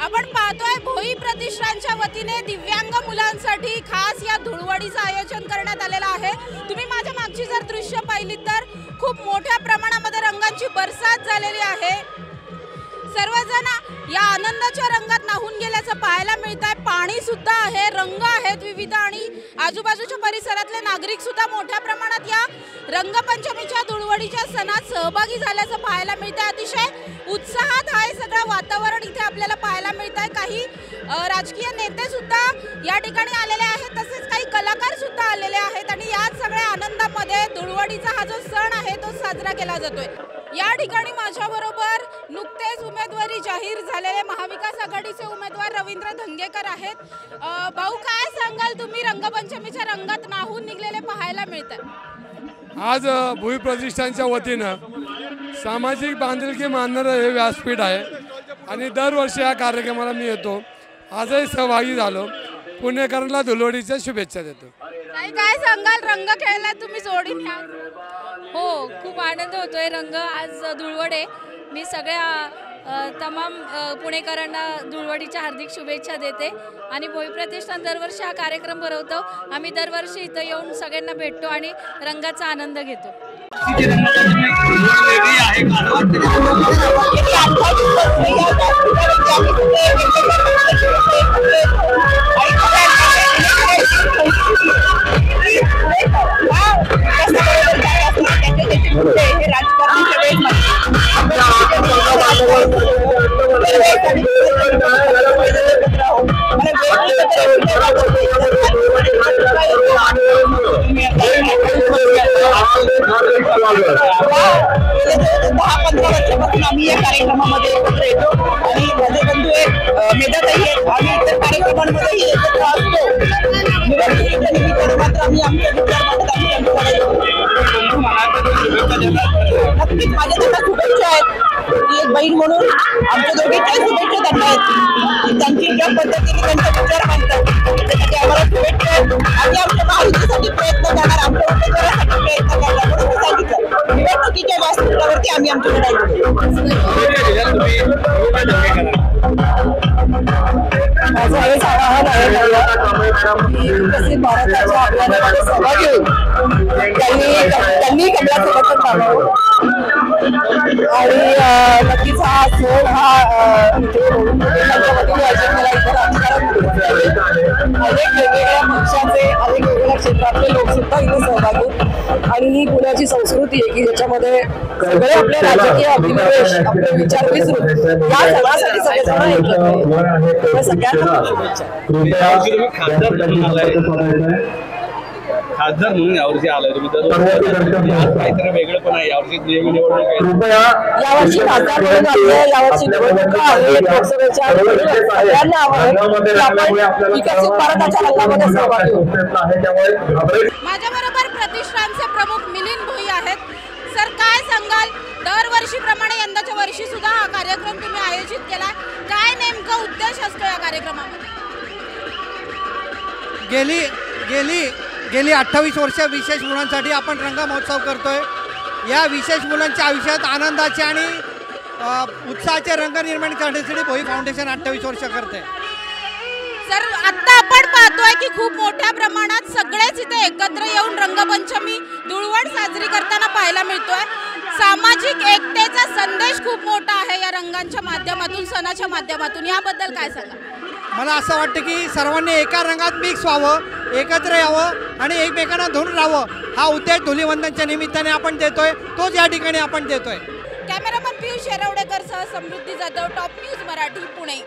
आपण पाहतोय भोई प्रतिष्ठानच्या वतीने दिव्यांग मुलांसाठी खास या धुळवडीचं आयोजन करण्यात आलेलं आहे। तुम्ही माझ्या मागची जर दृश्य पाहिली तर खूप मोठ्या प्रमाणामध्ये रंगांची बरसात झालेली आहे। सर्वजण या आनंदाच्या रंगात न्हाऊन गेल्याचं पाहायला मिळतंय। पाणी सुद्धा आहे, रंग आहेत विविध आणि आजूबाजूच्या परिसरातले नागरिक सुद्धा मोठ्या प्रमाणात या रंगपंचमीच्या धुळवडीच्या सणात सहभागी झाल्याचं पाहायला मिळतंय। अतिशय उत्साहात आहे सगळं वातावरण इथे आपल्याला पाहायला मिळतंय। काही राजकीय नेते सुद्धा या ठिकाणी आलेले आहेत, तसेच काही कलाकार सुद्धा आलेले आहेत आणि या सगळ्या आनंदामध्ये धुळवडीचा हा जो सण आहे तो साजरा केला जातोय। या ठिकाणी माझ्याबरोबर नुकतेच उमेदवारी जाहीर झालेले महाविकास आघाडीचे उमेदवार रवींद्र धंगेकर आहेत। भाऊ, काय सांगाल, तुम्ही रंगपंचमीच्या रंगात न्हाऊन निघलेले पाहायला मिळतात। आज भोई प्रतिष्ठानच्या वतीनं सामाजिक बांधिलकी मानणारं हे व्यासपीठ आहे आणि दरवर्षी या कार्यक्रमाला मी येतो। आजही सहभागी झालो। पुणेकरांना धुळवडीच्या शुभेच्छा देतो। काय सांगाल, रंग खेळला तुम्ही जोडीने? हो, खूप आनंद होतोय। रंग आज धुळवड आहे। मी सगळ्या तमाम पुणेकरांना धुळवडीच्या हार्दिक शुभेच्छा देते आणि भोई प्रतिष्ठान दरवर्षी हा कार्यक्रम भरवतो। आम्ही दरवर्षी इथं येऊन सगळ्यांना भेटतो आणि रंगाचा आनंद घेतो। आम्ही या कार्यक्रमामध्ये एकत्र येतो आणि माझे बंधू मेधाताई आहेत। आम्ही इतर कार्यक्रमांमध्ये एकत्र असतो। मात्र आम्ही आमच्या विचार मांडत नक्कीच माझ्या त्यांना शुभेच्छा आहेत। एक बहीण म्हणून आमच्या दोघींच्या शुभेच्छा त्यांना आहेत। त्यांची ज्या पद्धतीने त्यांचे विचार मांडतात त्यासाठी आम्हाला शुभेच्छा आहेत आणि आमच्या माहितीसाठी प्रयत्न करणार, आमच्या उमेदवारासाठी प्रयत्न करणार म्हणून मी सांगितलं। निवडणुकीच्या व्यासपीठावरती आम्ही आमच्याकडे आलो। माझं हेच आवाहन आहे विकसित भारताच्या अभियानामध्ये सहभागी होऊन त्यांनी कमलाचं बटन दाबावं आणि नक्कीच हा सण हा त्यांच्या वतीने आयोजन केला अनेक वेगवेगळ्या पक्षाचे अनेक वेगवेगळ्या क्षेत्रातले लोक सुद्धा इथे सहभागी होतात आणि ही पुण्याची संस्कृती आहे की ज्याच्यामध्ये सगळे आपले राजकीय अभिनिवेश आपले विचार विसरून या सणासाठी सगळेजण एकत्र सगळ्यांना शुभेच्छा। खासदार म्हणून यावर्षी आलाय तुम्ही, काहीतरी वेगळं पण आहे यावर्षी निवडणूक आहे। यावर्षी खासदार म्हणून आले, यावर्षी निवडणुका आहेत लोकसभेच्या। सगळ्यांना आवडतं आपण विकसित भारताच्या रंगामध्ये सहभागी होऊ। माझ्याबरोबर प्रतिष्ठानचे प्रमुख मिलिंद भोई आहेत। सर, काय सांगाल, दरवर्षीप्रमाणे यंदाच्या वर्षी सुद्धा हा कार्यक्रम तुम्ही आयोजित केला, काय नेमका उद्देश असतो या कार्यक्रमामध्ये? गेली 28 वर्ष विशेष मुलांसाठी आपण रंग महोत्सव करतोय। या विशेष मुलांच्या आयुष्यात आनंदाचे आणि उत्साहाचे रंग निर्माण करण्यासाठी भोई फाउंडेशन 28 वर्ष करते। सर, आता आपण पाहतोय की खूप मोठ्या प्रमाणात सगळेच इथे एकत्र येऊन रंगपंचमी धुळवड साजरी करताना पाहायला मिळतोय। सामाजिक एकतेचा संदेश खूप मोठा आहे या रंगांच्या माध्यमातून, सणाच्या माध्यमातून, याबद्दल काय सांगा? मला असं वाटतं की सर्वांनी एका रंगात मिक्स व्हावं, एकत्र यावं आणि एकमेकांना धरून राहावं, हा उद्देश धुलीवंदनच्या निमित्ताने आपण देतोय, तोच या ठिकाणी आपण देतोय। कॅमेरामन पियुष शेरवडेकर सह समृद्धी जाधव, टॉप न्यूज मराठी, पुणे।